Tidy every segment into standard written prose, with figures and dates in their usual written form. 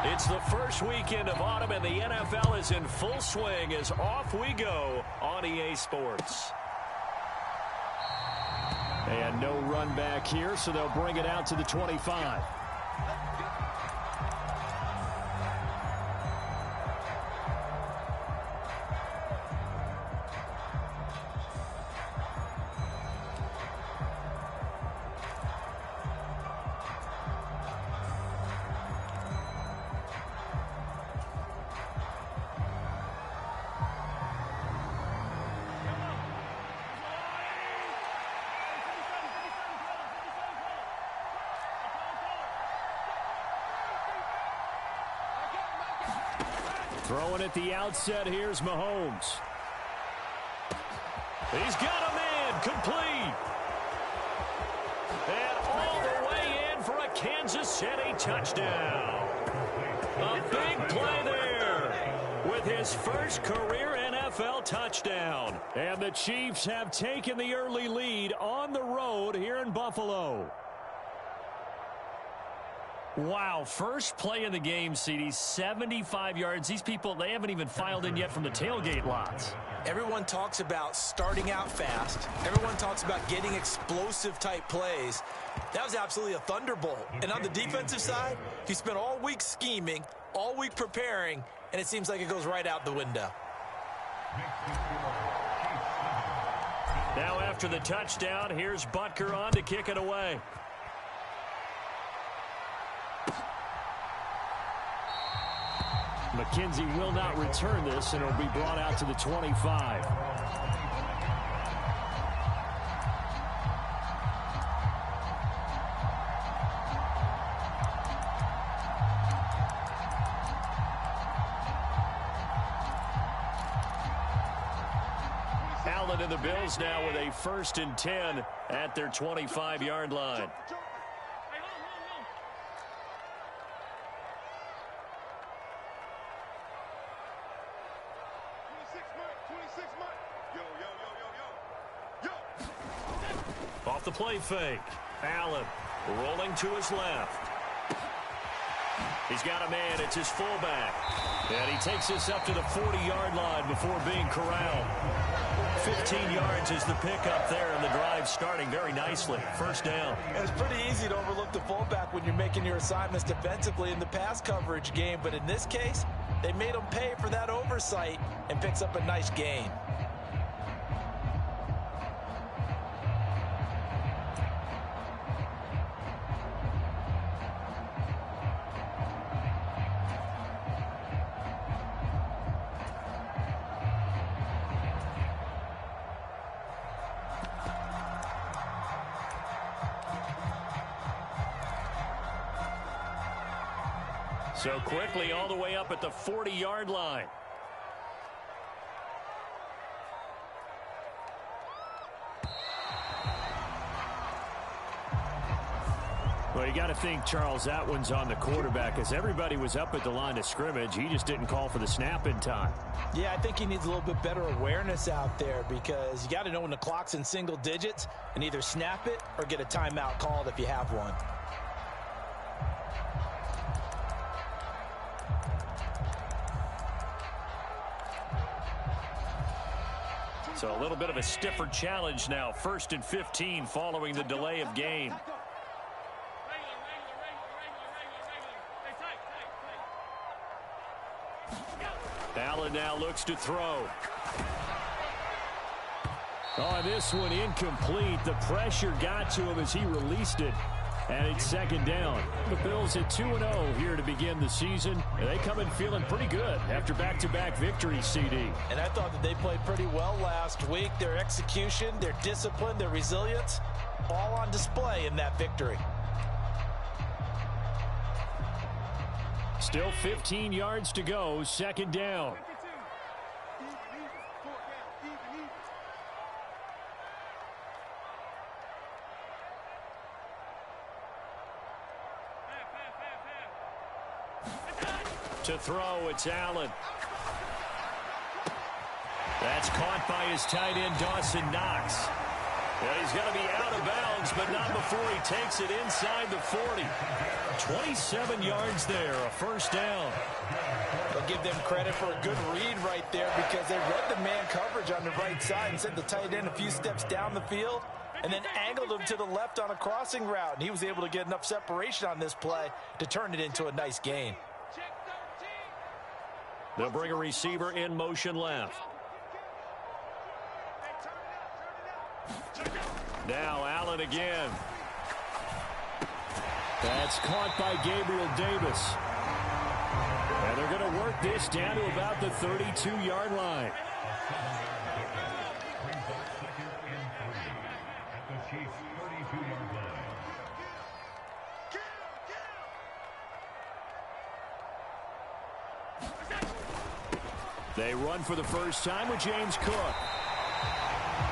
It's the first weekend of autumn, and the NFL is in full swing as off we go on EA Sports. And no run back here, so they'll bring it out to the 25. Throwing at the outset, here's Mahomes. He's got a man, complete. And all the way in for a Kansas City touchdown. A big play there with his first career NFL touchdown. And the Chiefs have taken the early lead on the road here in Buffalo. Wow, first play of the game, CD, 75 yards. These people, they haven't even filed in yet from the tailgate lots. Everyone talks about starting out fast. Everyone talks about getting explosive-type plays. That was absolutely a thunderbolt. And on the defensive side, he spent all week scheming, all week preparing, and it seems like it goes right out the window. Now after the touchdown, here's Butker on to kick it away. McKenzie will not return this, and it'll be brought out to the 25. Allen and the Bills now with a 1st and 10 at their 25-yard line. Off the play fake. Allen rolling to his left. He's got a man. It's his fullback. And he takes this up to the 40-yard line before being corralled. 15 yards is the pickup there, and the drive starting very nicely. First down. And it's pretty easy to overlook the fullback when you're making your assignments defensively in the pass coverage game. But in this case, they made him pay for that oversight and picks up a nice gain. So quickly all the way up at the 40-yard line. Well, you got to think, Charles, that one's on the quarterback, as everybody was up at the line of scrimmage. He just didn't call for the snap in time. Yeah, I think he needs a little bit better awareness out there, because you got to know when the clock's in single digits and either snap it or get a timeout called if you have one. So a little bit of a stiffer challenge now. 1st and 15 following the delay of game. Allen now looks to throw. Oh, this one incomplete. The pressure got to him as he released it. And it's 2nd down. The Bills at 2-0 here to begin the season. And they come in feeling pretty good after back-to-back victories, CD. And I thought that they played pretty well last week. Their execution, their discipline, their resilience, all on display in that victory. Still 15 yards to go, 2nd down. To throw, it's Allen. That's caught by his tight end, Dawson Knox. Yeah, he's going to be out of bounds, but not before he takes it inside the 40. 27 yards there, a first down. I'll give them credit for a good read right there because they read the man coverage on the right side and sent the tight end a few steps down the field and then angled him to the left on a crossing route. And he was able to get enough separation on this play to turn it into a nice gain. They'll bring a receiver in motion left. Now Allen again. That's caught by Gabriel Davis. And they're going to work this down to about the 32-yard line. They run for the first time with James Cook.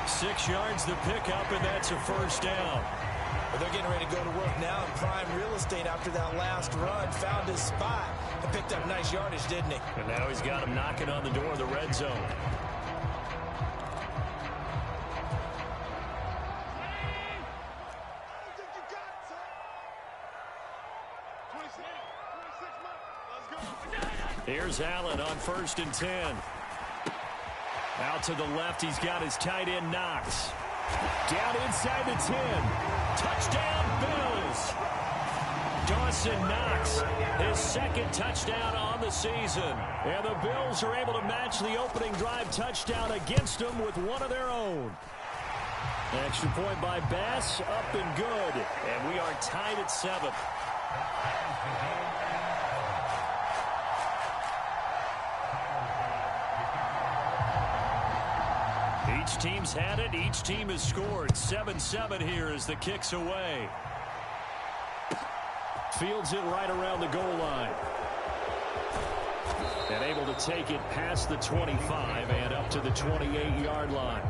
6 yards the pickup, and that's a first down. Well, they're getting ready to go to work now in prime real estate after that last run. Found his spot and picked up nice yardage, didn't he? And now he's got him knocking on the door of the red zone. Here's Allen on 1st and 10. Out to the left, he's got his tight end Knox. Down inside the 10. Touchdown, Bills. Dawson Knox, his second touchdown on the season. And the Bills are able to match the opening drive touchdown against them with one of their own. Extra point by Bass, up and good. And we are tied at 7. Each team's had it. Each team has scored. 7-7 here as the kick's away. Fields it right around the goal line. And able to take it past the 25 and up to the 28-yard line.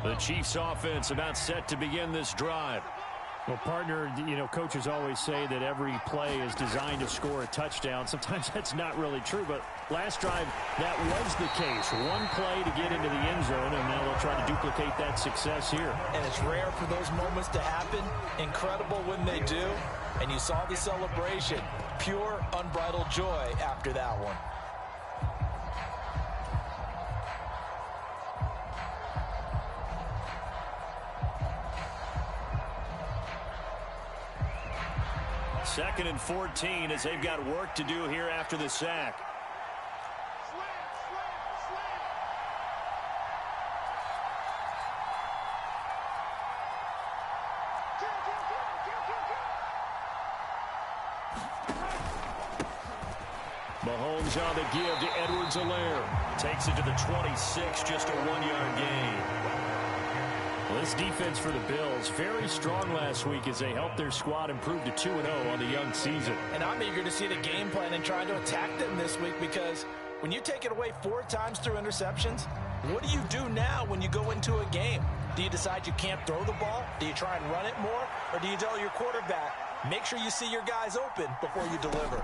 The Chiefs offense about set to begin this drive. Well, partner, coaches always say that every play is designed to score a touchdown. Sometimes that's not really true, but last drive, that was the case. One play to get into the end zone, and now they'll try to duplicate that success here. And it's rare for those moments to happen. Incredible when they do. And you saw the celebration. Pure, unbridled joy after that one. Second and 14 as they've got work to do here after the sack. Mahomes on the give to Edwards-Helaire. Takes it to the 26, just a 1-yard gain. Well, this defense for the Bills, very strong last week as they helped their squad improve to 2-0 on the young season. And I'm eager to see the game plan and trying to attack them this week because when you take it away 4 times through interceptions, what do you do now when you go into a game? Do you decide you can't throw the ball? Do you try and run it more? Or do you tell your quarterback, make sure you see your guys open before you deliver?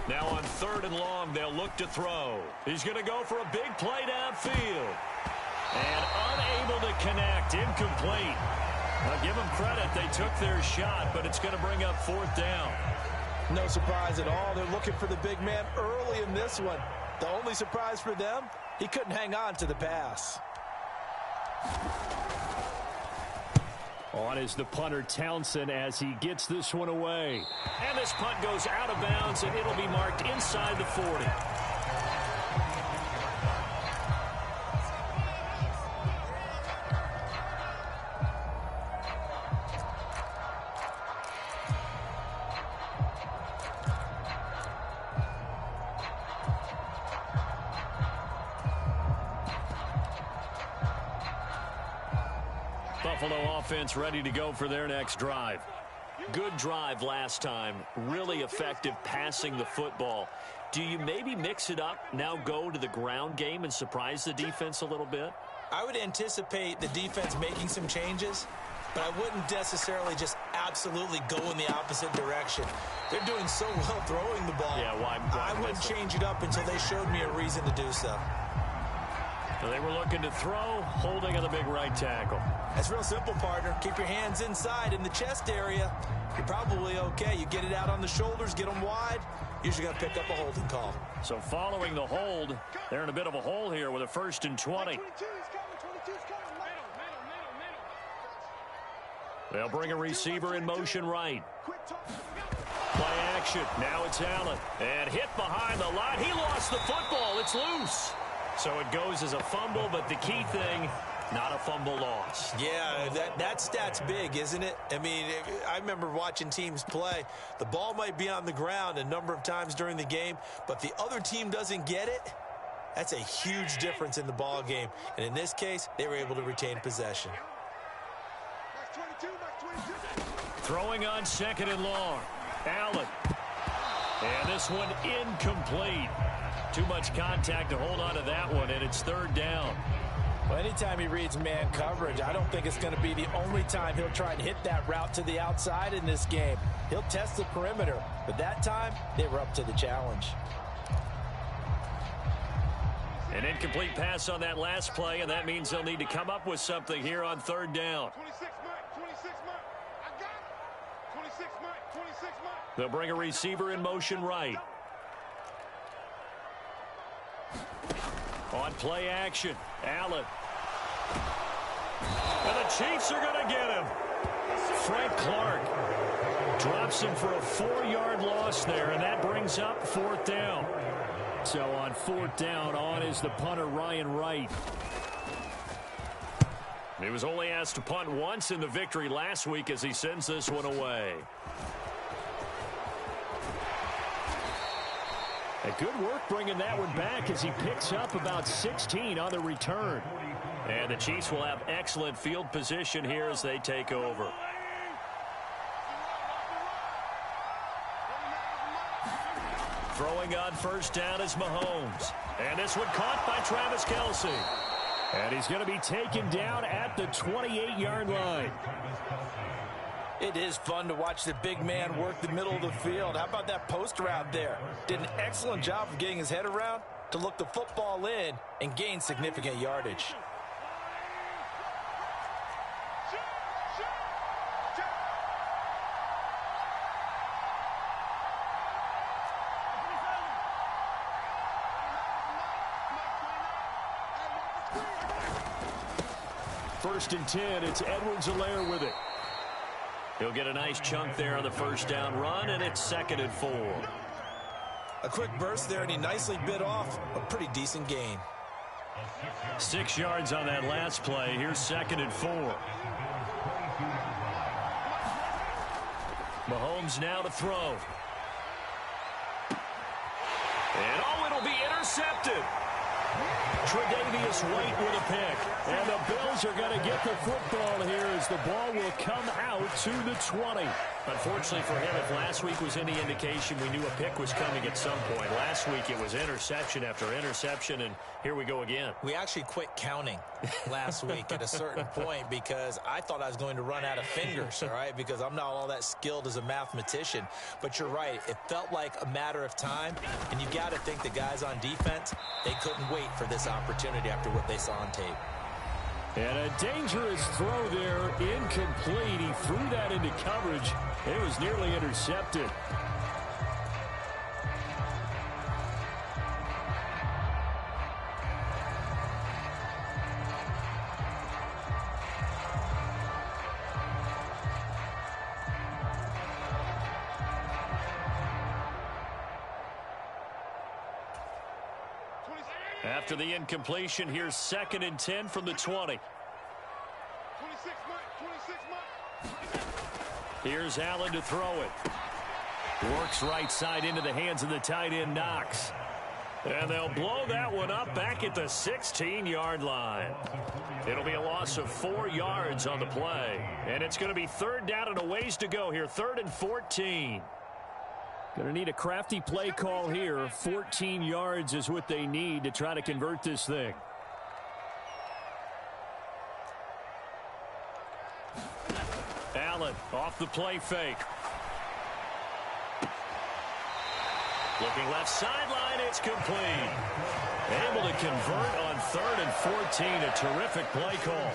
Now on 3rd and long, they'll look to throw. He's going to go for a big play downfield. And unable to connect, incomplete. I'll give them credit, they took their shot, but it's going to bring up 4th down. No surprise at all. They're looking for the big man early in this one. The only surprise for them, he couldn't hang on to the pass. On is the punter Townsend as he gets this one away. And this punt goes out of bounds, and it'll be marked inside the 40. Buffalo offense ready to go for their next drive. Good drive last time. Really effective passing the football. Do you maybe mix it up, now go to the ground game and surprise the defense a little bit? I would anticipate the defense making some changes, but I wouldn't necessarily just absolutely go in the opposite direction. They're doing so well throwing the ball. Yeah, why I wouldn't change it up until they showed me a reason to do so. So they were looking to throw, holding on the big right tackle. That's real simple, partner. Keep your hands inside in the chest area. You're probably okay. You get it out on the shoulders, get them wide. Usually going to pick up a holding call. So following the hold, they're in a bit of a hole here with a 1st and 20. They'll bring a receiver in motion right. Play action. Now it's Allen. And hit behind the line. He lost the football. It's loose. So it goes as a fumble, but the key thing, not a fumble loss. Yeah, that stat's big, isn't it? I mean, I remember watching teams play. The ball might be on the ground a number of times during the game, but the other team doesn't get it. That's a huge difference in the ball game. And in this case, they were able to retain possession. Throwing on 2nd and long. Allen. And this one incomplete. Too much contact to hold on to that one, and it's 3rd down. Well, anytime he reads man coverage, I don't think it's going to be the only time he'll try and hit that route to the outside in this game. He'll test the perimeter, but that time they were up to the challenge. An incomplete pass on that last play, and that means they'll need to come up with something here on 3rd down. 26 mark. I got it. 26 mark. They'll bring a receiver in motion right. On play action, Allen. And the Chiefs are going to get him. Frank Clark drops him for a 4-yard loss there, and that brings up 4th down. So on 4th down, on is the punter, Ryan Wright. He was only asked to punt once in the victory last week as he sends this one away. A good work bringing that one back as he picks up about 16 on the return. And the Chiefs will have excellent field position here as they take over. Throwing on 1st down is Mahomes. And this one caught by Travis Kelce. And he's going to be taken down at the 28-yard line. It is fun to watch the big man work the middle of the field. How about that post route there? Did an excellent job of getting his head around to look the football in and gain significant yardage. First and 10, it's Edwards-Helaire with it. He'll get a nice chunk there on the 1st down run, and it's 2nd and 4. A quick burst there, and he nicely bit off a pretty decent gain. 6 yards on that last play. Here's 2nd and 4. Mahomes now to throw. And it'll be intercepted. Tre'Davious White with a pick. And the Bills are going to get the football here as the ball will come out to the 20. Unfortunately for him, if last week was any indication, we knew a pick was coming at some point. Last week it was interception after interception, and here we go again. We actually quit counting last week at a certain point because I thought I was going to run out of fingers, all right, because I'm not all that skilled as a mathematician. But you're right. It felt like a matter of time, and you got to think the guys on defense, they couldn't wait for this opportunity after what they saw on tape. And a dangerous throw there, incomplete. He threw that into coverage. It was nearly intercepted. After the incompletion, here's 2nd and 10 from the 20. 26 mark. Here's Allen to throw it. Works right side into the hands of the tight end, Knox. And they'll blow that one up back at the 16-yard line. It'll be a loss of 4 yards on the play. And it's going to be 3rd down and a ways to go here. 3rd and 14. Going to need a crafty play call here. 14 yards is what they need to try to convert this thing. Allen off the play fake. Looking left sideline, it's complete. Able to convert on 3rd and 14, a terrific play call.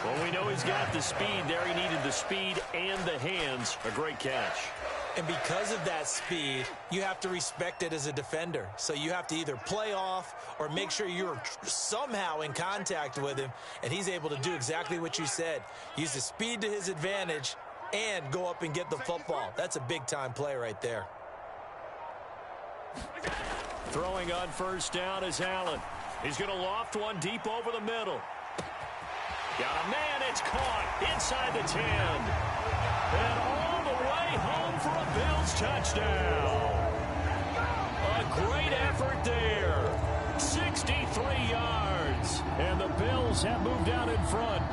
Well, we know he's got the speed there. He needed the speed and the hands. A great catch. And because of that speed, you have to respect it as a defender. So you have to either play off or make sure you're somehow in contact with him. And he's able to do exactly what you said. Use the speed to his advantage and go up and get the football. That's a big-time play right there. Throwing on 1st down is Allen. He's going to loft one deep over the middle. Got a man. It's caught inside the 10. And all the way home for a Bills touchdown. A great effort there. 63 yards. And the Bills have moved out in front.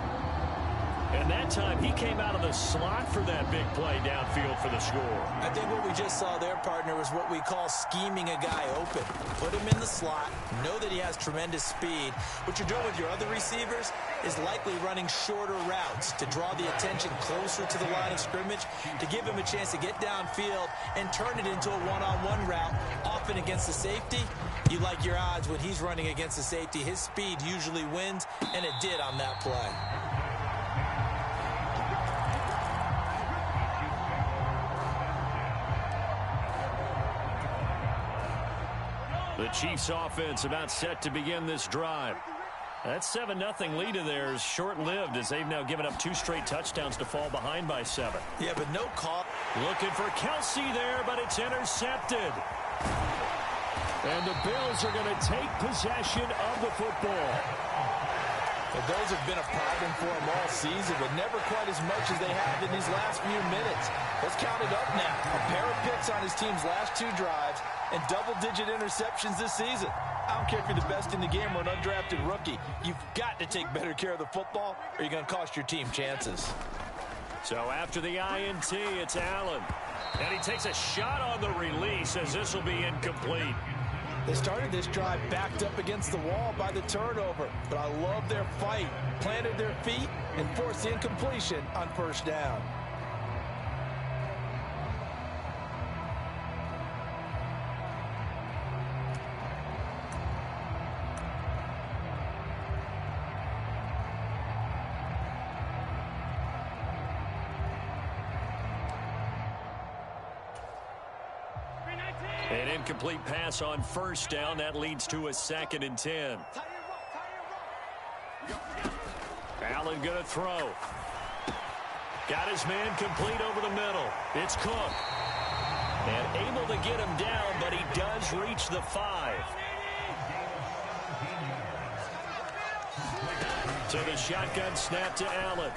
And that time, he came out of the slot for that big play downfield for the score. I think what we just saw there, partner, was what we call scheming a guy open. Put him in the slot, know that he has tremendous speed. What you're doing with your other receivers is likely running shorter routes to draw the attention closer to the line of scrimmage, to give him a chance to get downfield and turn it into a one-on-one route, often against the safety. You like your odds when he's running against the safety. His speed usually wins, and it did on that play. The Chiefs offense about set to begin this drive. That 7-0 lead of theirs short-lived as they've now given up 2 straight touchdowns to fall behind by 7. Yeah, but no call. Looking for Kelsey there, but it's intercepted. And the Bills are going to take possession of the football. Well, those have been a problem for him all season, but never quite as much as they have in these last few minutes. Let's count it up now. A pair of picks on his team's last 2 drives and double-digit interceptions this season. I don't care if you're the best in the game or an undrafted rookie. You've got to take better care of the football or you're going to cost your team chances. So after the INT, it's Allen. And he takes a shot on the release as this will be incomplete. They started this drive backed up against the wall by the turnover, but I love their fight. Planted their feet and forced the incompletion on 1st down. An incomplete pass on 1st down. That leads to a 2nd and 10. Allen going to throw. Got his man complete over the middle. It's Cook. And able to get him down, but he does reach the 5. To the shotgun snap to Allen.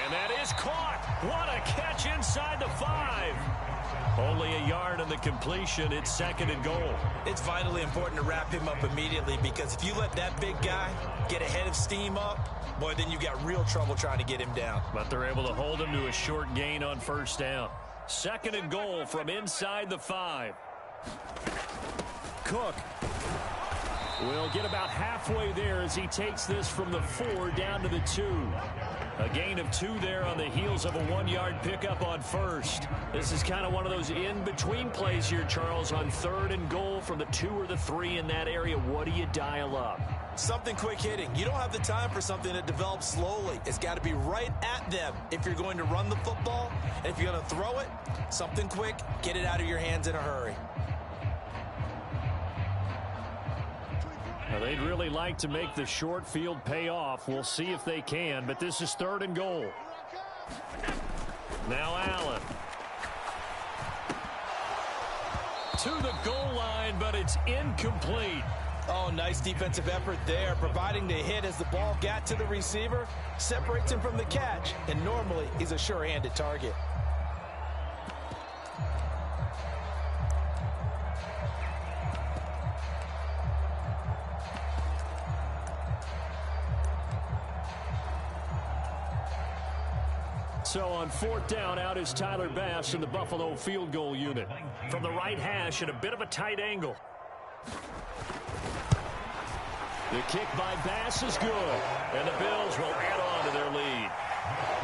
And that is caught. What a catch inside the 5. Only a yard on the completion. It's 2nd and goal. It's vitally important to wrap him up immediately, because if you let that big guy get ahead of steam up, boy, then you've got real trouble trying to get him down. But they're able to hold him to a short gain on 1st down. 2nd and goal from inside the 5. Cook will get about halfway there as he takes this from the 4 down to the 2. A gain of 2 there on the heels of a 1-yard pickup on 1st. This is kind of one of those in-between plays here, Charles, on 3rd and goal from the 2 or the 3 in that area. What do you dial up? Something quick hitting. You don't have the time for something that develops slowly. It's got to be right at them if you're going to run the football. And if you're going to throw it, something quick, get it out of your hands in a hurry. Now, they'd really like to make the short field pay off. We'll see if they can, but this is 3rd and goal. Now Allen. To the goal line, but it's incomplete. Oh, nice defensive effort there, providing the hit as the ball got to the receiver, separates him from the catch, and normally he's a sure-handed target. So on 4th down, out is Tyler Bass in the Buffalo field goal unit. From the right hash at a bit of a tight angle. The kick by Bass is good, and the Bills will add on to their lead.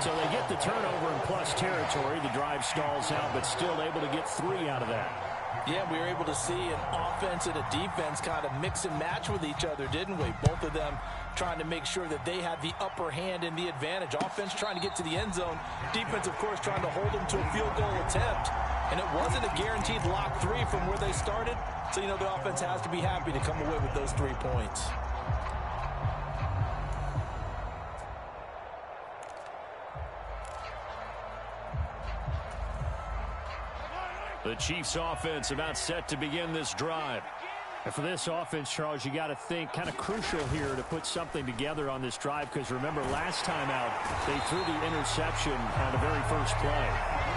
So they get the turnover in plus territory. The drive stalls out, but still able to get 3 out of that. Yeah, we were able to see an offense and a defense kind of mix and match with each other, didn't we? Both of them trying to make sure that they had the upper hand and the advantage. Offense trying to get to the end zone. Defense, of course, trying to hold them to a field goal attempt. And it wasn't a guaranteed lock 3 from where they started. So, you know, the offense has to be happy to come away with those 3 points. The Chiefs offense about set to begin this drive. And for this offense, Charles, you got to think kind of crucial here to put something together on this drive, because remember last time out they threw the interception on the very first play.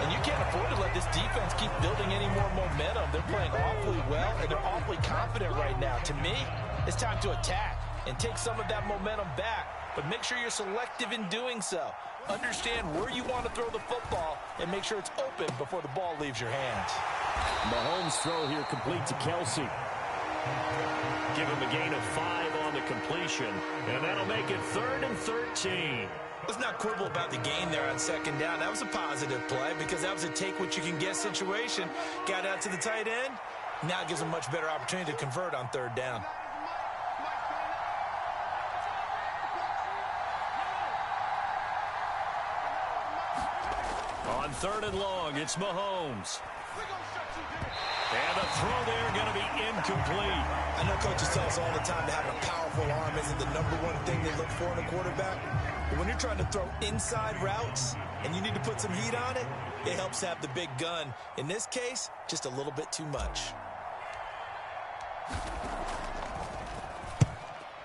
And you can't afford to let this defense keep building any more momentum. They're playing awfully well, and they're awfully confident right now. To me, it's time to attack and take some of that momentum back, but make sure you're selective in doing so. Understand where you want to throw the football and make sure it's open before the ball leaves your hands. Mahomes' throw here complete to Kelsey. Give him a gain of 5 on the completion, and that'll make it 3rd and 13. Let's not quibble about the gain there on 2nd down. That was a positive play because that was a take-what-you-can-get situation. Got out to the tight end. Now it gives them a much better opportunity to convert on 3rd down. On 3rd and long, it's Mahomes. And the throw there going to be incomplete. I know coaches tell us all the time that having a powerful arm isn't the #1 thing they look for in a quarterback. But when you're trying to throw inside routes and you need to put some heat on it, it helps have the big gun. In this case, just a little bit too much.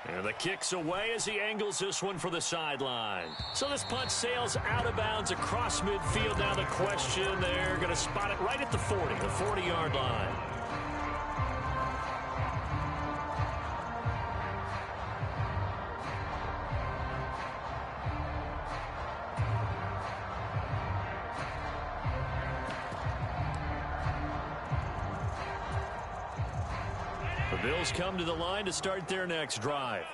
And the kick's away as he angles this one for the sideline. So this punt sails out of bounds across midfield. Now the question, they're going to spot it right at the 40, the 40-yard line. The Bills come to the line to start their next drive.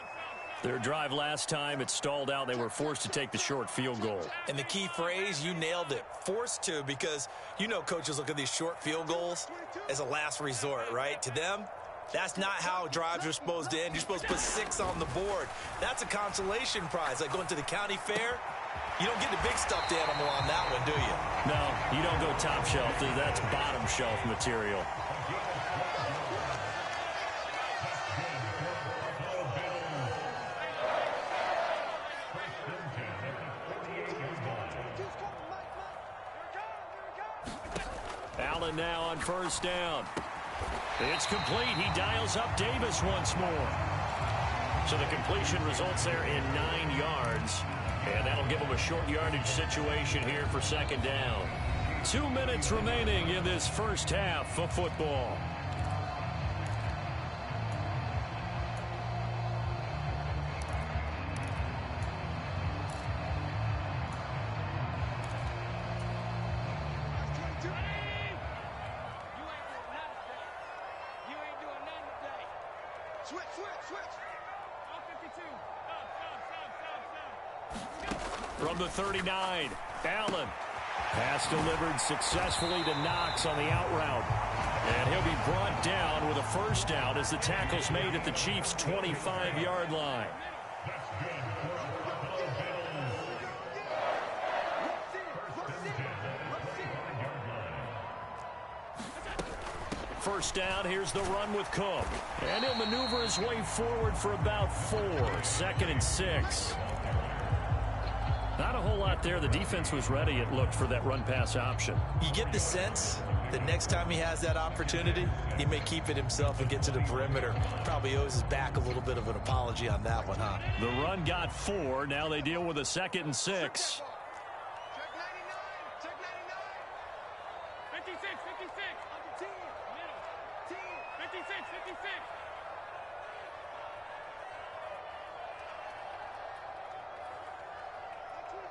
Their drive last time, it stalled out. They were forced to take the short field goal. And the key phrase, you nailed it, forced to, because you know coaches look at these short field goals as a last resort, right? To them, that's not how drives are supposed to end. You're supposed to put 6 on the board. That's a consolation prize, like going to the county fair. You don't get the big stuffed animal on that one, do you? No, you don't go top shelf. That's bottom shelf material. Allen now on 1st down. It's complete. He dials up Davis once more. So the completion results there in 9 yards. And that'll give him a short yardage situation here for 2nd down. 2 minutes remaining in this first half of football. From the 39, Allen. Pass delivered successfully to Knox on the out route. And he'll be brought down with a 1st down as the tackle's made at the Chiefs' 25-yard line. First down, here's the run with Cook. And he'll maneuver his way forward for about 4. 2nd and 6. Not a whole lot there. The defense was ready, it looked, for that run-pass option. You get the sense that next time he has that opportunity, he may keep it himself and get to the perimeter. Probably owes his back a little bit of an apology on that one, huh? The run got 4. Now they deal with a 2nd and 6.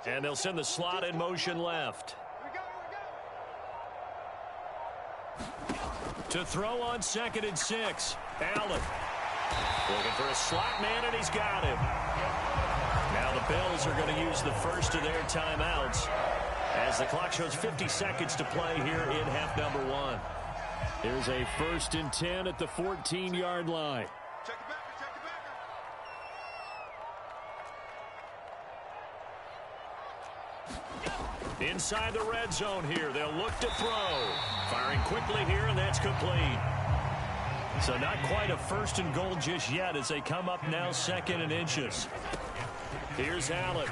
And they'll send the slot in motion left. To throw on 2nd and 6. Allen looking for a slot man, and he's got him. Now the Bills are going to use the first of their timeouts as the clock shows 50 seconds to play here in half number 1. Here's a 1st and 10 at the 14-yard line. Check it back. Inside the red zone here. They'll look to throw. Firing quickly here, and that's complete. So not quite a 1st and goal just yet as they come up now 2nd and inches. Here's Allen.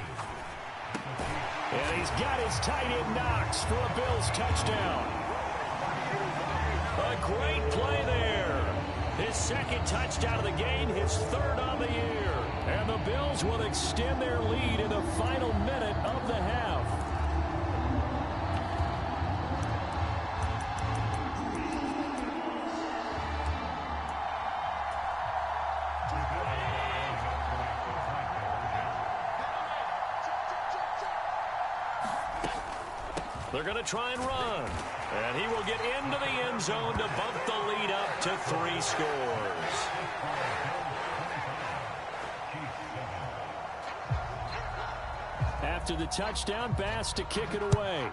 And he's got his tight end Knox for a Bills touchdown. A great play there. His 2nd touchdown of the game, his 3rd on the year. And the Bills will extend their lead in the final minute of the half. They're going to try and run. And he will get into the end zone to bump the lead up to 3 scores. After the touchdown, Bass to kick it away.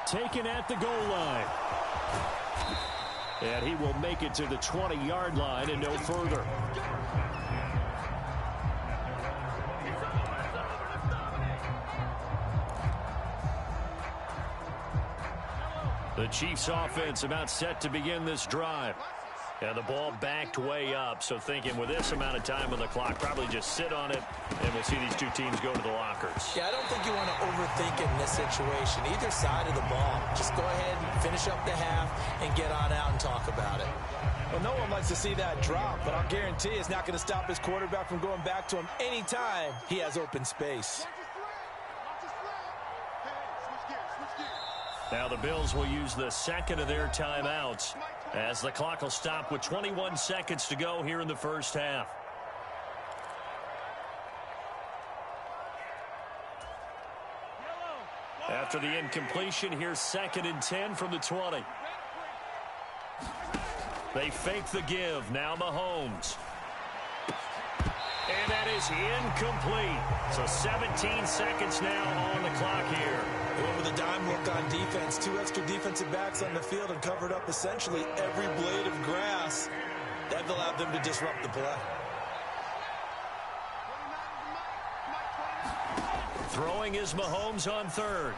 Taken at the goal line. And he will make it to the 20-yard line and no further. The Chiefs offense about set to begin this drive. And the ball backed way up. So thinking with this amount of time on the clock, probably just sit on it, and we'll see these two teams go to the lockers. Yeah, I don't think you want to overthink in this situation. Either side of the ball. Just go ahead and finish up the half and get on out and talk about it. Well, no one likes to see that drop, but I'll guarantee it's not going to stop his quarterback from going back to him anytime he has open space. Now the Bills will use the 2nd of their timeouts as the clock will stop with 21 seconds to go here in the first half. After the incompletion, here's 2nd and 10 from the 20. They fake the give. Now Mahomes. And that is incomplete. So 17 seconds now on the clock here. Went with a dime look on defense. 2 extra defensive backs on the field and covered up essentially every blade of grass. That allowed them to disrupt the play. Throwing is Mahomes on 3rd.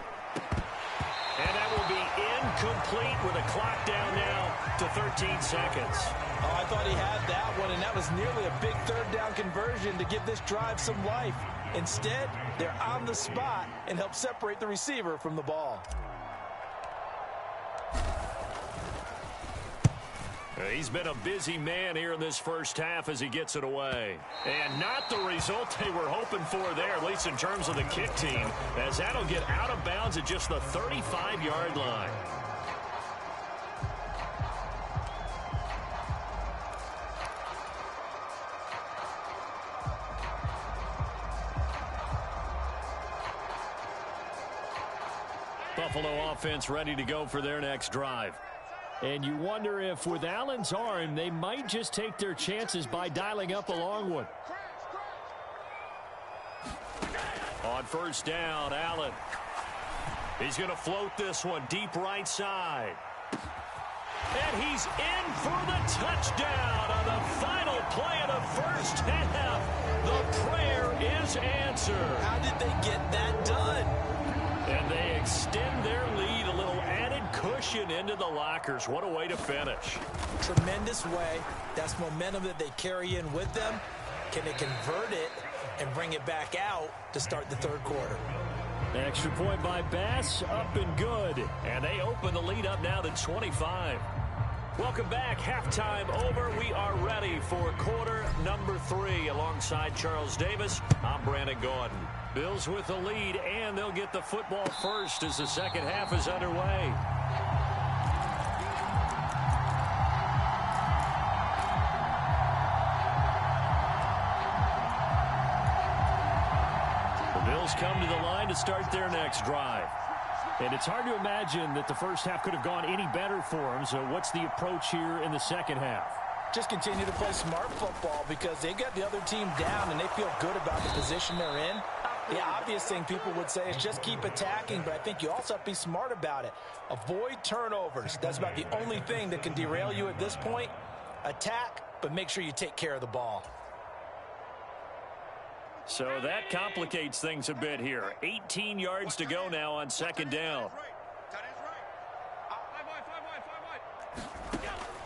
And that will be incomplete with a clock down now to 13 seconds. Oh, I thought he had that one, and that was nearly a big 3rd down conversion to give this drive some life. Instead, they're on the spot and help separate the receiver from the ball. He's been a busy man here in this first half as he gets it away. And not the result they were hoping for there, at least in terms of the kick team, as that'll get out of bounds at just the 35-yard line. Buffalo offense ready to go for their next drive. And you wonder if with Allen's arm, they might just take their chances by dialing up a long one. On 1st down, Allen. He's going to float this one deep right side. And he's in for the touchdown on the final play of the first half. The prayer is answered. How did they get that done? And they extend their lead, a little added cushion into the lockers. What a way to finish. Tremendous way. That's momentum that they carry in with them. Can they convert it and bring it back out to start the 3rd quarter? Extra point by Bass, up and good. And they open the lead up now to 25. Welcome back. Halftime over. We are ready for quarter number 3. Alongside Charles Davis, I'm Brandon Gordon. Bills with the lead, and they'll get the football first as the second half is underway. The Bills come to the line to start their next drive. And it's hard to imagine that the first half could have gone any better for them. So what's the approach here in the second half? Just continue to play smart football because they got the other team down and they feel good about the position they're in. The obvious thing people would say is just keep attacking, but I think you also have to be smart about it. Avoid turnovers. That's about the only thing that can derail you at this point. Attack, but make sure you take care of the ball. So that complicates things a bit here. 18 yards to go now on second down.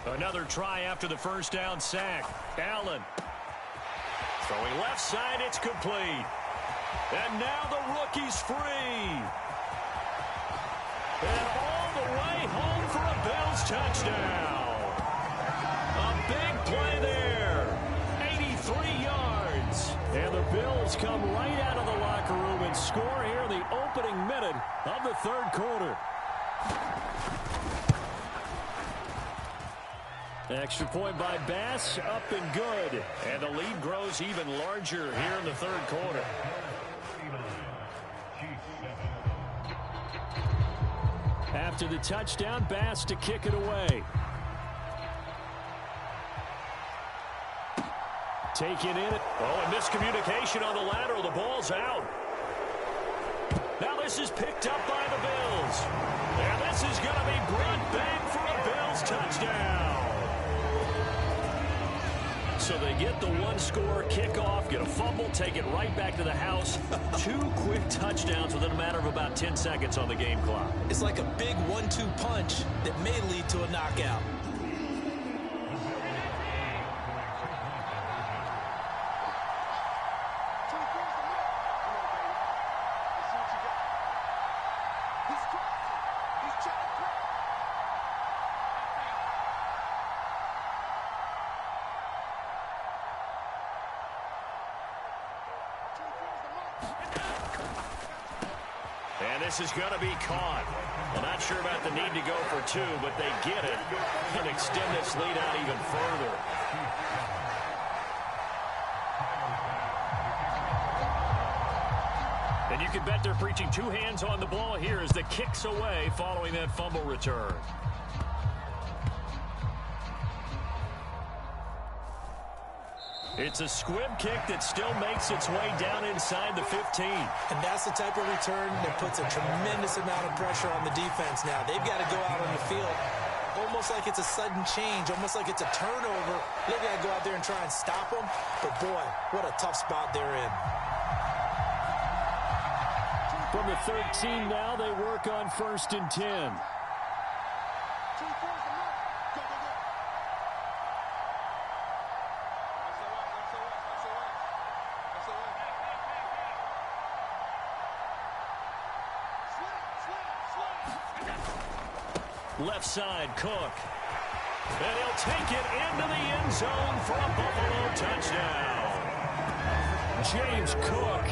Another try after the first down sack. Allen. Throwing left side, it's complete. And now the rookie's free. And all the way home for a Bills touchdown. A big play there. 83 yards. And the Bills come right out of the locker room and score here in the opening minute of the third quarter. Extra point by Bass, up and good. And the lead grows even larger here in the third quarter. After the touchdown, Bass to kick it away. Taken in. Oh, and miscommunication on the lateral. The ball's out. Now this is picked up by the Bills. And this is going to be brought back for a Bills touchdown. So they get the one-score kickoff, get a fumble, take it right back to the house. 2 quick touchdowns within a matter of about 10 seconds on the game clock. It's like a big 1-2 punch that may lead to a knockout. And this is going to be caught. Well, not sure about the need to go for 2, but they get it and extend this lead out even further. And you can bet they're preaching 2 hands on the ball here as the kick's away following that fumble return. It's a squib kick that still makes its way down inside the 15. And that's the type of return that puts a tremendous amount of pressure on the defense now. They've got to go out on the field almost like it's a sudden change, almost like it's a turnover. They've got to go out there and try and stop them. But, boy, what a tough spot they're in. From the 13 now, they work on 1st and 10. Left side, Cook. And he'll take it into the end zone for a Buffalo touchdown. James Cook,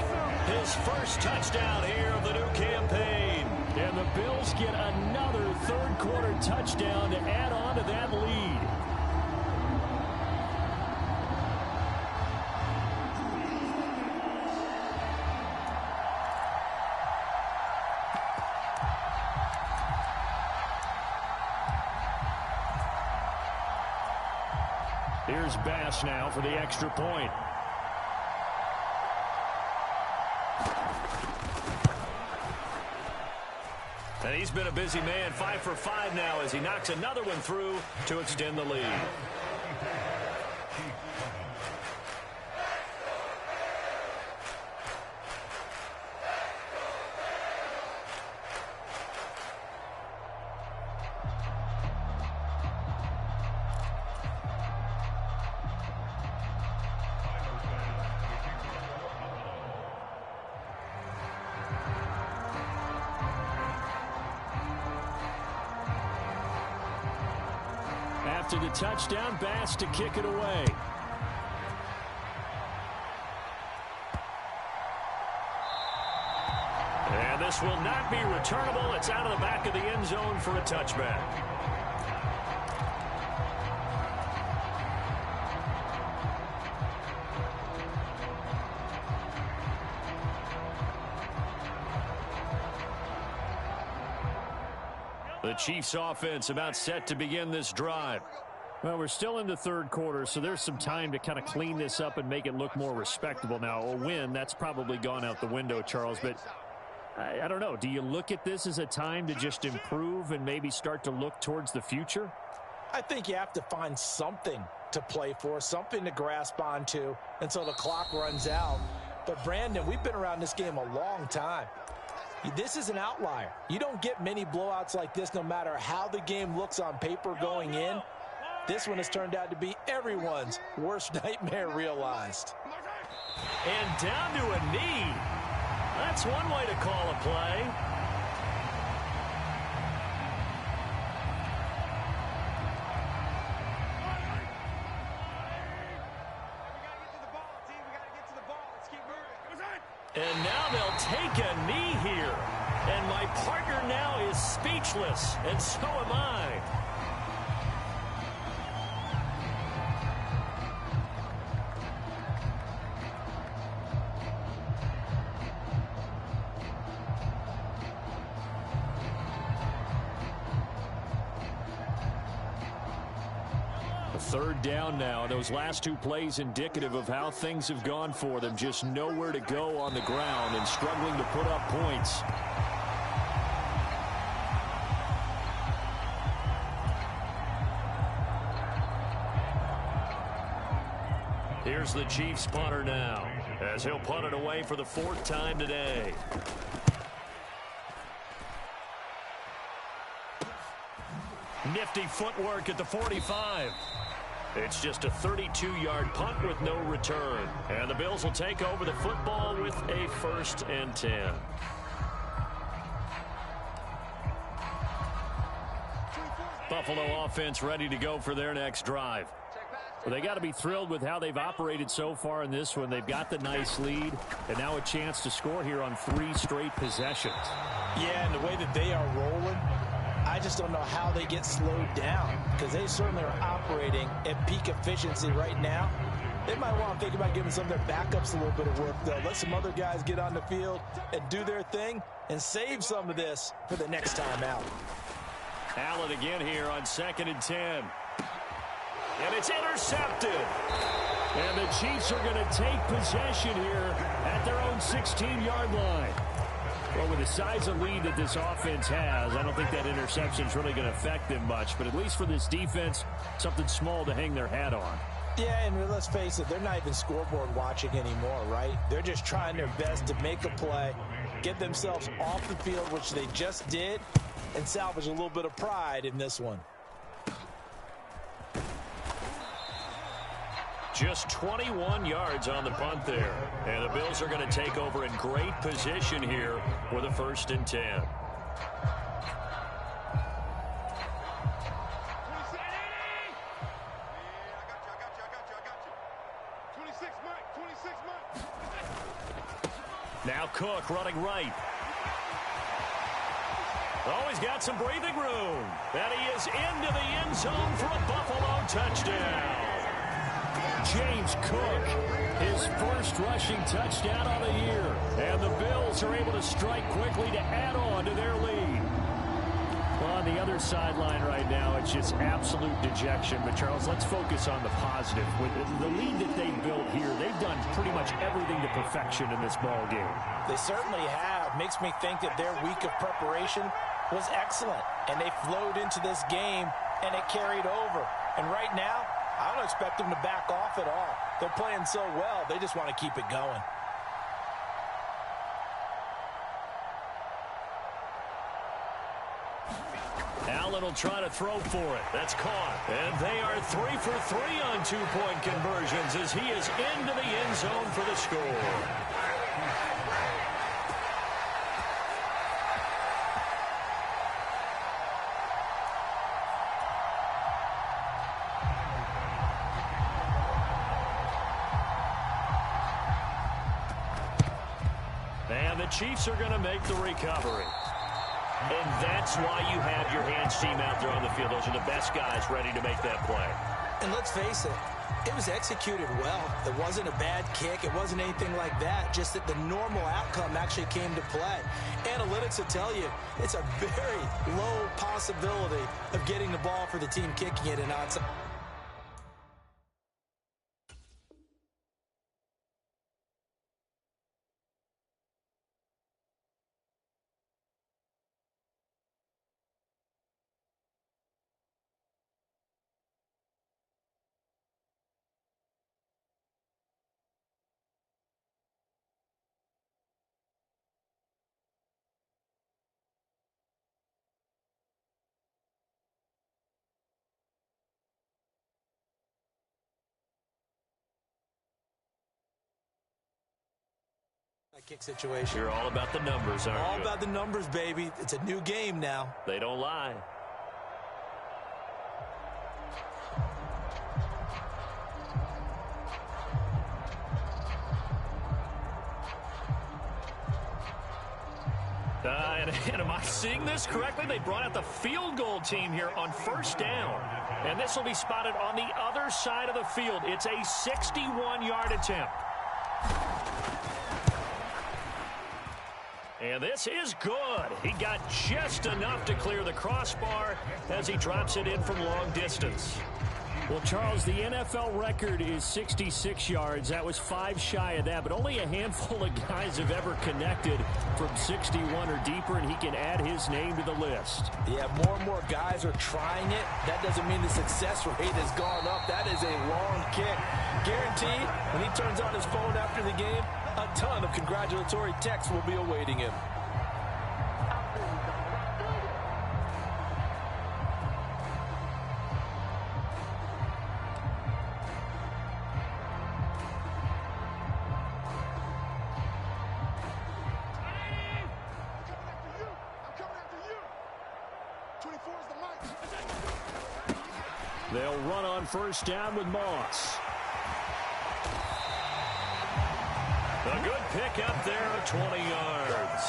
his first touchdown here of the new campaign. And the Bills get another third quarter touchdown to add on to that lead. Here's Bass now for the extra point. And he's been a busy man, 5 for 5 now as he knocks another one through to extend the lead. After the touchdown, Bass to kick it away. And this will not be returnable. It's out of the back of the end zone for a touchback. The Chiefs offense about set to begin this drive. Well, we're still in the third quarter, so there's some time to kind of clean this up and make it look more respectable. Now, a win, that's probably gone out the window, Charles, but I don't know. Do you look at this as a time to just improve and maybe start to look towards the future? I think you have to find something to play for, something to grasp onto until the clock runs out. But, Brandon, we've been around this game a long time. This is an outlier. You don't get many blowouts like this no matter how the game looks on paper going in. This one has turned out to be everyone's worst nightmare realized. And down to a knee. That's one way to call a play. And now they'll take a knee here. And my partner now is speechless, and so am I. Third down now. Those last two plays indicative of how things have gone for them. Just nowhere to go on the ground and struggling to put up points. Here's the Chiefs punter now, as he'll punt it away for the fourth time today. Nifty footwork at the 45. It's just a 32-yard punt with no return. And the Bills will take over the football with a 1st and 10. Buffalo offense ready to go for their next drive. Well, they got to be thrilled with how they've operated so far in this one. They've got the nice lead, and now a chance to score here on 3 straight possessions. Yeah, and the way that they are rolling, I just don't know how they get slowed down, because they certainly are operating at peak efficiency right now. They might want to think about giving some of their backups a little bit of work, though. Let some other guys get on the field and do their thing and save some of this for the next time out. Allen again here on 2nd and 10. And it's intercepted. And the Chiefs are going to take possession here at their own 16-yard line. Well, with the size of lead that this offense has, I don't think that interception is really going to affect them much. But at least for this defense, something small to hang their hat on. Yeah, and let's face it, they're not even scoreboard watching anymore, right? They're just trying their best to make a play, get themselves off the field, which they just did, and salvage a little bit of pride in this one. Just 21 yards on the punt there. And the Bills are going to take over in great position here for the 1st and 10. Now Cook running right. Oh, he's got some breathing room. And he is into the end zone for a Buffalo touchdown. James Cook, his first rushing touchdown of the year. And the Bills are able to strike quickly to add on to their lead. Well, on the other sideline right now, it's just absolute dejection. But, Charles, let's focus on the positive. With the lead that they built here, they've done pretty much everything to perfection in this ball game. They certainly have. Makes me think that their week of preparation was excellent. And they flowed into this game, and it carried over. And right now, I don't expect them to back off at all. They're playing so well, they just want to keep it going. Allen will try to throw for it. That's caught. And they are 3 for 3 on 2-point conversions as he is into the end zone for the score. And the Chiefs are going to make the recovery. And that's why you have your hands team out there on the field. Those are the best guys ready to make that play. And let's face it, it was executed well. It wasn't a bad kick. It wasn't anything like that. Just that the normal outcome actually came to play. Analytics will tell you it's a very low possibility of getting the ball for the team kicking it and outside. kick situation. You're all about the numbers, aren't you? All about the numbers, baby. It's a new game now. They don't lie. And am I seeing this correctly? They brought out the field goal team here on first down. And this will be spotted on the other side of the field. It's a 61-yard attempt. And this is good. He got just enough to clear the crossbar as he drops it in from long distance. Well, Charles, the NFL record is 66 yards. That was 5 shy of that, but only a handful of guys have ever connected from 61 or deeper, and he can add his name to the list. Yeah, more and more guys are trying it. That doesn't mean the success rate has gone up. That is a long kick. Guaranteed, when he turns on his phone after the game, a ton of congratulatory texts will be awaiting him. They'll run on first down with Moss. A good pick up there of 20 yards.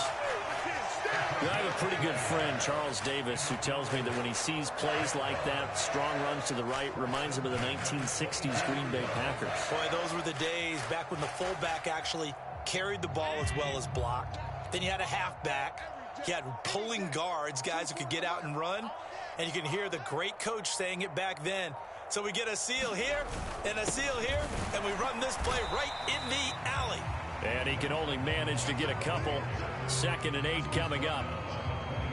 I have a pretty good friend, Charles Davis, who tells me that when he sees plays like that, strong runs to the right, reminds him of the 1960s Green Bay Packers. Boy, those were the days back when the fullback actually carried the ball as well as blocked. Then you had a halfback. You had pulling guards, guys who could get out and run. And you can hear the great coach saying it back then. So we get a seal here and a seal here, and we run this play right in the alley. And he can only manage to get a couple. 2nd and 8 coming up.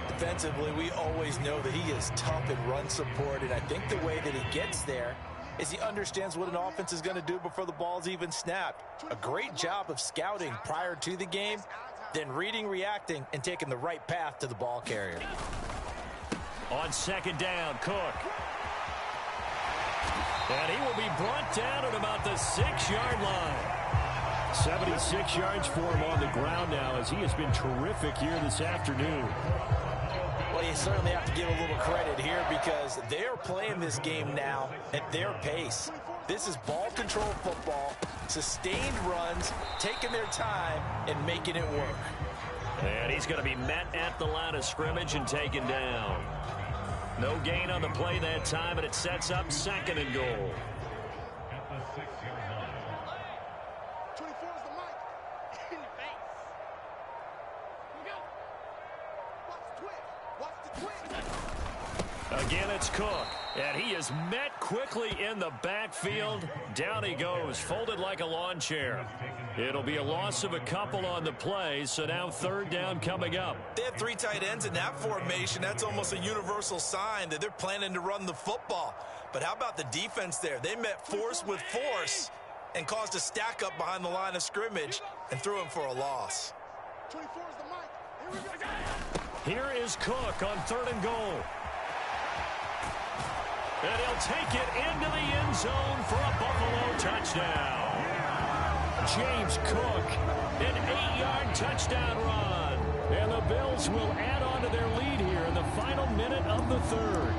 Defensively, we always know that he is tough in run support, and I think the way that he gets there is he understands what an offense is going to do before the ball's even snapped. A great job of scouting prior to the game, then reading, reacting, and taking the right path to the ball carrier. On 2nd down, Cook. And he will be brought down at about the 6-yard line. 76 yards for him on the ground now, as he has been terrific here this afternoon. Well, you certainly have to give a little credit here because they're playing this game now at their pace. This is ball control football, sustained runs, taking their time, and making it work. And he's going to be met at the line of scrimmage and taken down. No gain on the play that time, and it sets up 2nd and goal. At the 6-yard line. 24 is the mic. In your face. Here we go. Watch the twist. Watch the twist. Again, it's Cook. And he is met quickly in the backfield. Down he goes, folded like a lawn chair. It'll be a loss of a couple on the play, so now 3rd down coming up. They have 3 tight ends in that formation. That's almost a universal sign that they're planning to run the football. But how about the defense there? They met force with force and caused a stack up behind the line of scrimmage and threw him for a loss. 24 is the mic. Here we go. Here is Cook on 3rd and goal. And he'll take it into the end zone for a Buffalo touchdown. James Cook, An 8-yard touchdown run. and the Bills will add on to their lead here in the final minute of the 3rd.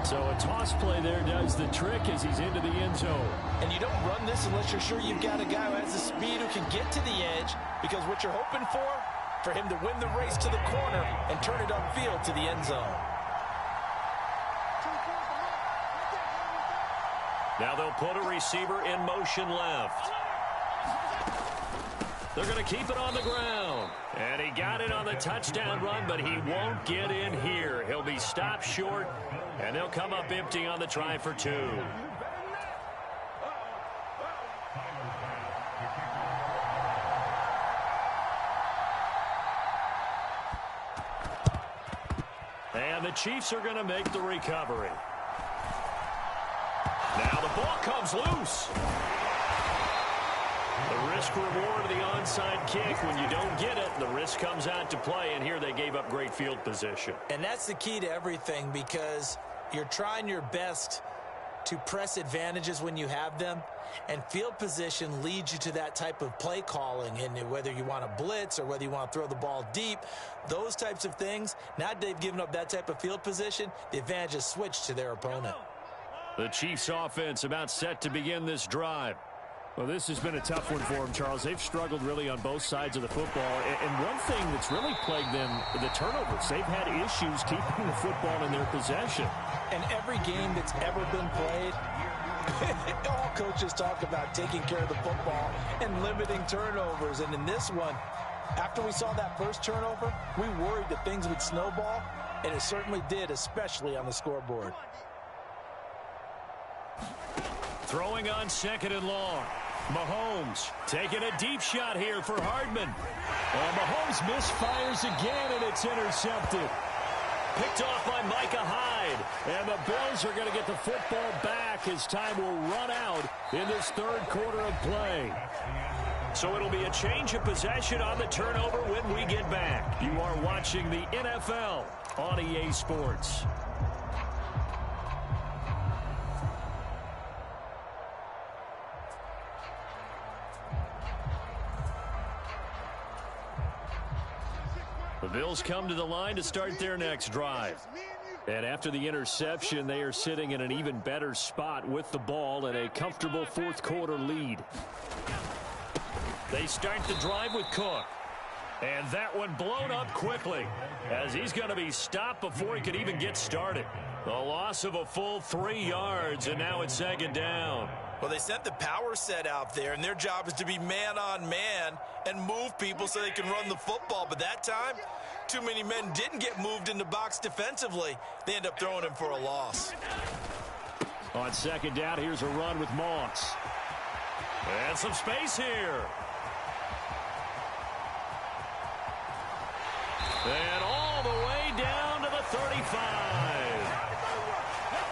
So a toss play there does the trick as he's into the end zone. And you don't run this unless you're sure you've got a guy who has the speed who can get to the edge, because what you're hoping for him to win the race to the corner and turn it upfield to the end zone. Now they'll put a receiver in motion left. They're going to keep it on the ground. And he got it on the touchdown run, but he won't get in here. He'll be stopped short, and they'll come up empty on the try for 2. And the Chiefs are going to make the recovery. Now the ball comes loose. The risk reward of the onside kick. When you don't get it, the risk comes out to play, and here they gave up great field position. And that's the key to everything, because you're trying your best to press advantages when you have them, and field position leads you to that type of play calling. And whether you want to blitz or whether you want to throw the ball deep, those types of things, now that they've given up that type of field position, the advantage is switched to their opponent. The Chiefs offense about set to begin this drive. Well, this has been a tough one for them, Charles. They've struggled really on both sides of the football. And one thing that's really plagued them, the turnovers. They've had issues keeping the football in their possession. And every game that's ever been played, all coaches talk about taking care of the football and limiting turnovers. And in this one, after we saw that first turnover, we worried that things would snowball, and it certainly did, especially on the scoreboard. Throwing on 2nd and long. Mahomes taking a deep shot here for Hardman. Mahomes misfires again, and it's intercepted. Picked off by Micah Hyde. And the Bills are going to get the football back as time will run out in this third quarter of play. So it'll be a change of possession on the turnover when we get back. You are watching the NFL on EA Sports. The Bills come to the line to start their next drive. And after the interception, they are sitting in an even better spot with the ball and a comfortable fourth quarter lead. They start the drive with Cook. And that one blown up quickly as he's going to be stopped before he could even get started. The loss of a full 3 yards, and now it's 2nd down. Well, they sent the power set out there, and their job is to be man-on-man and move people so they can run the football. But that time, too many men didn't get moved in the box defensively. They end up throwing him for a loss. On 2nd down, here's a run with Moss. And some space here. And all the way down to the 35.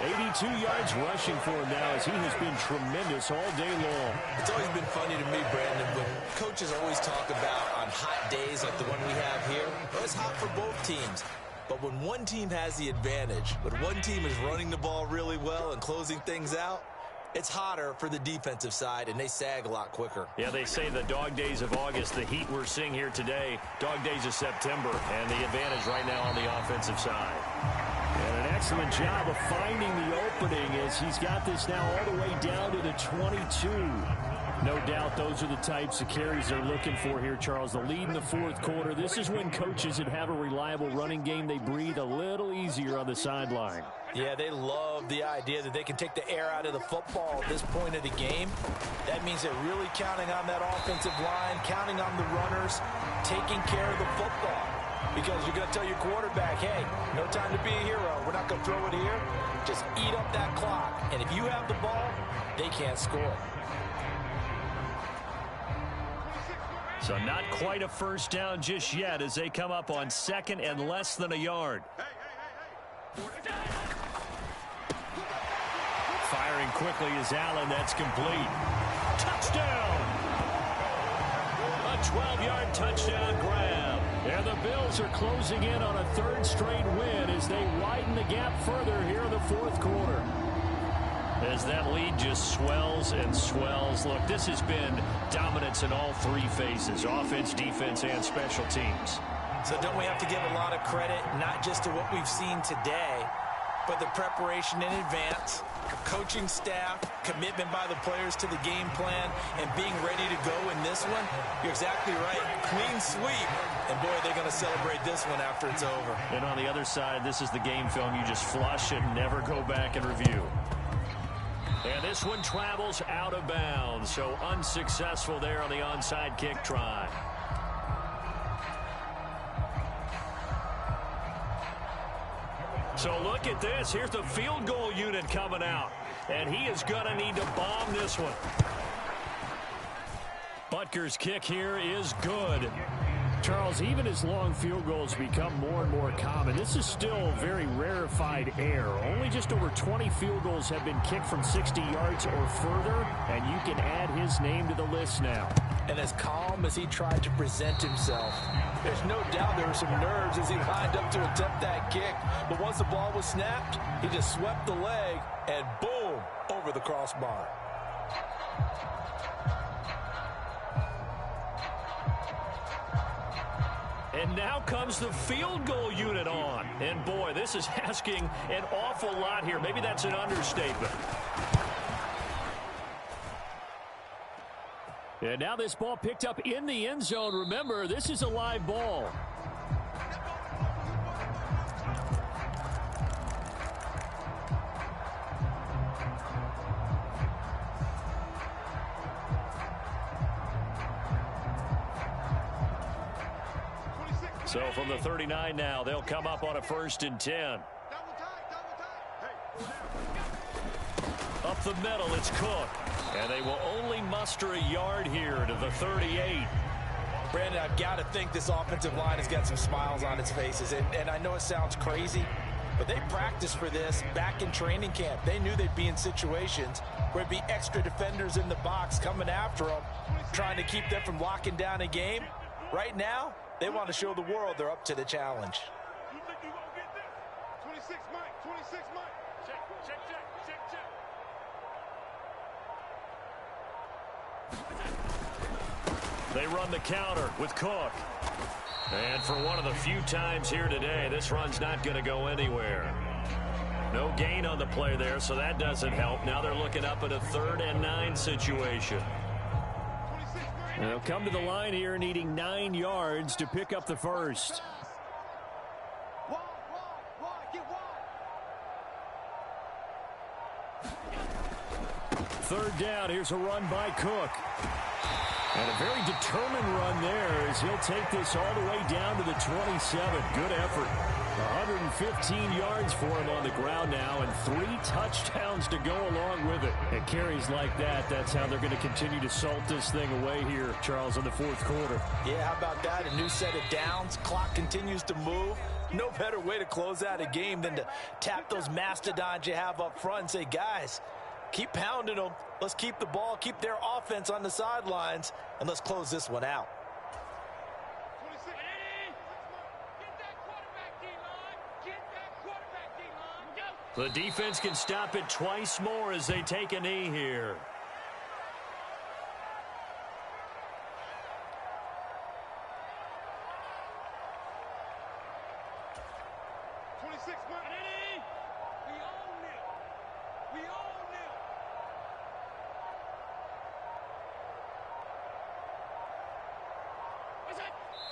82 yards rushing for him now as he has been tremendous all day long. It's always been funny to me, Brandon, when coaches always talk about on hot days like the one we have here. Well, it's hot for both teams. But when one team has the advantage, when one team is running the ball really well and closing things out, it's hotter for the defensive side, and they sag a lot quicker. Yeah, they say the dog days of August, the heat we're seeing here today, dog days of September, and the advantage right now on the offensive side. And an excellent job of finding the opening as he's got this now all the way down to the 22. No doubt those are the types of carries they're looking for here, Charles. The lead in the fourth quarter. This is when coaches that have a reliable running game, they breathe a little easier on the sideline. Yeah, they love the idea that they can take the air out of the football at this point of the game. That means they're really counting on that offensive line, counting on the runners, taking care of the football. Because you're going to tell your quarterback, hey, no time to be a hero. We're not going to throw it here. Just eat up that clock. And if you have the ball, they can't score. So not quite a first down just yet as they come up on 2nd and less than a yard. Firing quickly is Allen. That's complete. Touchdown! A 12-yard touchdown grab. And the Bills are closing in on a third straight win as they widen the gap further here in the fourth quarter. As that lead just swells and swells. Look, this has been dominance in all three phases, offense, defense, and special teams. So don't we have to give a lot of credit, not just to what we've seen today, but the preparation in advance, coaching staff, commitment by the players to the game plan, and being ready to go in this one? You're exactly right. Clean sweep. And, boy, they're going to celebrate this one after it's over. And on the other side, this is the game film. You just flush it and never go back and review. And this one travels out of bounds, so unsuccessful there on the onside kick try. So look at this. Here's the field goal unit coming out. And he is going to need to bomb this one. Butker's kick here is good. Charles, even as long field goals become more and more common, this is still very rarefied air. Only just over 20 field goals have been kicked from 60 yards or further, and you can add his name to the list now. And as calm as he tried to present himself, there's no doubt there were some nerves as he lined up to attempt that kick. But once the ball was snapped, he just swept the leg, and boom, over the crossbar. And now comes the field goal unit on. And, boy, this is asking an awful lot here. Maybe that's an understatement. And now this ball picked up in the end zone. Remember, this is a live ball. So from the 39 now, they'll come up on a 1st and 10. Up the middle, it's Cook. And they will only muster a yard here to the 38. Brandon, I've got to think this offensive line has got some smiles on its faces. And I know it sounds crazy, but they practiced for this back in training camp. They knew they'd be in situations where there'd be extra defenders in the box coming after them, trying to keep them from locking down a game. Right now, they want to show the world they're up to the challenge. You think you gonna get this? 26 Mike, 26 Mike. Check. They run the counter with Cook. And for one of the few times here today, this run's not going to go anywhere. No gain on the play there, so that doesn't help. Now they're looking up at a 3rd and 9 situation. They'll come to the line here needing 9 yards to pick up the first. Third down, here's a run by Cook. And a very determined run there as he'll take this all the way down to the 27. Good effort. 115 yards for him on the ground now and 3 touchdowns to go along with it. And carries like that, that's how they're going to continue to salt this thing away here, Charles, in the 4th quarter. Yeah, how about that? A new set of downs. Clock continues to move. No better way to close out a game than to tap those mastodons you have up front and say, guys, keep pounding them. Let's keep the ball, keep their offense on the sidelines, and let's close this one out. The defense can stop it twice more as they take a knee here.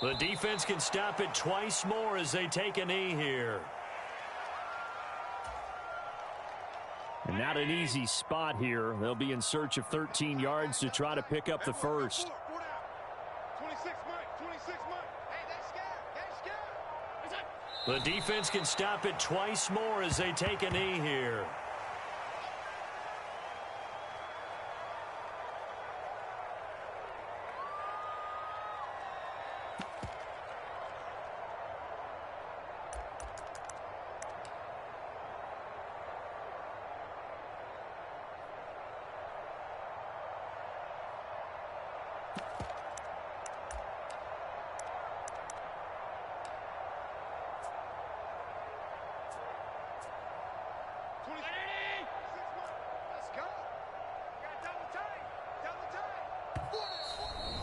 The defense can stop it twice more as they take a knee here. And not an easy spot here. They'll be in search of 13 yards to try to pick up the first. 26 Mike. Hey, they're scared. The defense can stop it twice more as they take a knee here.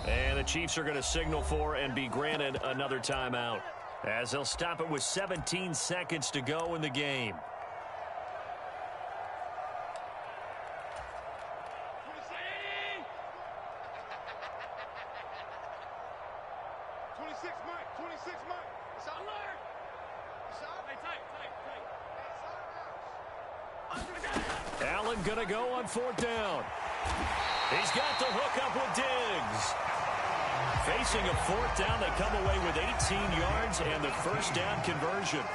And the Chiefs are going to signal for and be granted another timeout, as they'll stop it with 17 seconds to go in the game. Allen going to go on 4th down. He's got the hook up with Diggs. Facing a 4th down, they come away with 18 yards and the first down conversion.